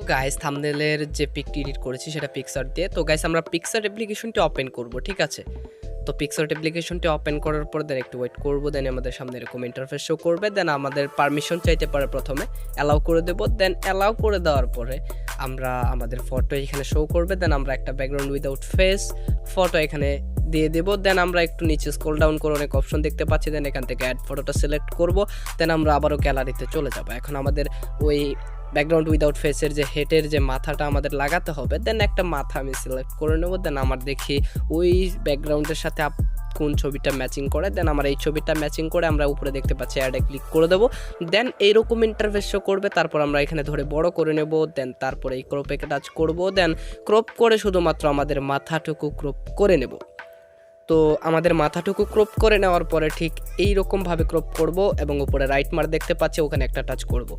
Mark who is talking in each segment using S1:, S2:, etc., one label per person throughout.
S1: Guys থাম্বনেলের যে পিকটি edit করেছি সেটা পিক্সার্ট দিয়ে। তো গাইস আমরা পিক্সার্ট অ্যাপ্লিকেশনটি ওপেন করব, ঠিক আছে। তো পিক্সার্ট অ্যাপ্লিকেশনটি ওপেন করার পর দেন একটু ওয়েট করব, দেন আমাদের সামনে এরকম ইন্টারফেস শো করবে। দেন আমাদের পারমিশন চাইতে পারে, প্রথমে অ্যালাউ করে দেব। দেন অ্যালাউ করে দেওয়ার পরে আমরা আমাদের ফটো এখানে শো করবে। দেন আমরা একটা ব্যাকগ্রাউন্ড উইদাউট ফেস ফটো এখানে দিয়ে দেব। দেন আমরা একটু নিচে স্ক্রল ডাউন করে অনেক অপশন দেখতে পাচ্ছি। দেন এখান থেকে অ্যাড ফটোটা সিলেক্ট করব। দেন আমরা আবারও গ্যালারিতে চলে যাব। এখন আমাদের ওই ব্যাকগ্রাউন্ড উইদাউট ফেসের যে হেডের যে মাথাটা আমাদের লাগাতে হবে, দেন একটা মাথা আমি সিলেক্ট করে নেব। দেন আমার দেখি ওই ব্যাকগ্রাউন্ডের সাথে কোন ছবিটা ম্যাচিং করে। দেন আমরা এই ছবিটা ম্যাচিং করে আমরা উপরে দেখতে পাচ্ছি অ্যাডে ক্লিক করে দেবো। দেন এইরকম ইন্টারফেস শো করবে। তারপর আমরা এখানে ধরে বড় করে নেব। দেন তারপরে এই ক্রপে টাচ করব। দেন ক্রপ করে শুধুমাত্র আমাদের মাথাটুকু ক্রপ করে নেব। তো আমাদের মাথাটুকু ক্রপ করে নেওয়ার পরে ঠিক এই রকমভাবে ক্রপ করব এবং উপরে রাইট মার্ক দেখতে পাচ্ছি, ওখানে একটা টাচ করব।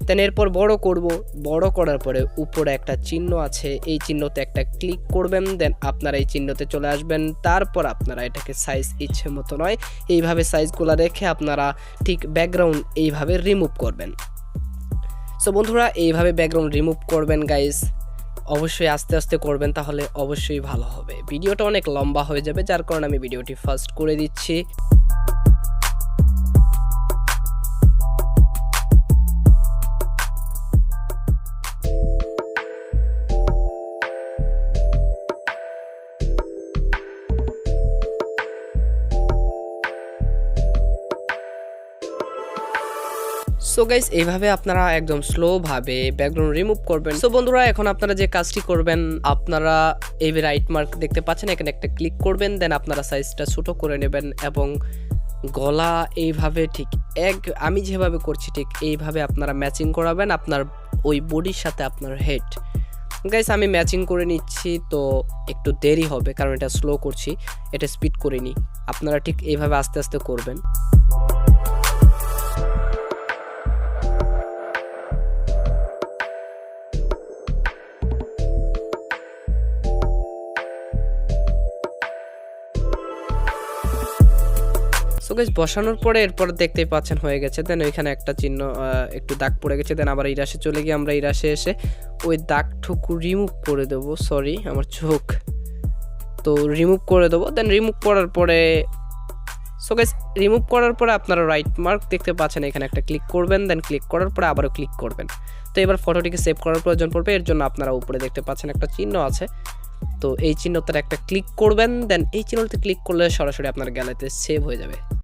S1: দেন এরপর বড় করব। বড় করার পরে উপরে একটা চিহ্ন আছে, এই চিহ্নতে একটা ক্লিক করবেন। দেন আপনারা এই চিহ্নতে চলে আসবেন। তারপর আপনারা এটাকে সাইজ ইচ্ছে মতো নয় এইভাবে সাইজগুলো রেখে আপনারা ঠিক ব্যাকগ্রাউন্ড এইভাবে রিমুভ করবেন। সো বন্ধুরা, এইভাবে ব্যাকগ্রাউন্ড রিমুভ করবেন গাইস। অবশ্যই আস্তে আস্তে করবেন, তাহলে অবশ্যই ভালো হবে। ভিডিওটা অনেক লম্বা হয়ে যাবে, যার কারণে আমি ভিডিওটি ফাস্ট করে দিচ্ছি। সো গাইস, এইভাবে আপনারা একদম স্লোভাবে ব্যাকগ্রাউন্ড রিমুভ করবেন। সো বন্ধুরা, এখন আপনারা যে কাজটি করবেন, আপনারা এই রাইট মার্ক দেখতে পাচ্ছেন, এখানে একটা ক্লিক করবেন। দেন আপনারা সাইজটা ছোট করে নেবেন এবং গলা এইভাবে ঠিক আমি যেভাবে করছি ঠিক এইভাবে আপনারা ম্যাচিং করাবেন আপনার ওই বডির সাথে আপনার হেড। গাইস, আমি ম্যাচিং করে নিচ্ছি, তো একটু দেরি হবে কারণ এটা স্লো করছি, এটা স্পিড করে নিই। আপনারা ঠিক এইভাবে আস্তে আস্তে করবেন। সো গাইস, বসানোর পরে এরপর দেখতেই পাচ্ছেন হয়ে গেছে। দেন ওইখানে একটা চিহ্ন একটু দাগ পড়ে গেছে। দেন আবার ইরাসে চলে গিয়ে আমরা ইরাসে এসে ওই দাগটুকু রিমুভ করে দেবো। সরি, আমার চোখ, তো রিমুভ করে দেবো। দেন রিমুভ করার পরে সো গাইস, রিমুভ করার পরে আপনারা রাইট মার্ক দেখতে পাচ্ছেন, এখানে একটা ক্লিক করবেন। দেন ক্লিক করার পরে আবারও ক্লিক করবেন। তো এবার ফটোটিকে সেভ করার প্রয়োজন পড়বে, এর জন্য আপনারা উপরে দেখতে পাচ্ছেন একটা চিহ্ন আছে, তো এই চিহ্নটার একটা ক্লিক করবেন। দেন এই চিহ্নটাতে ক্লিক করলে সরাসরি আপনার গ্যালারিতে সেভ হয়ে যাবে।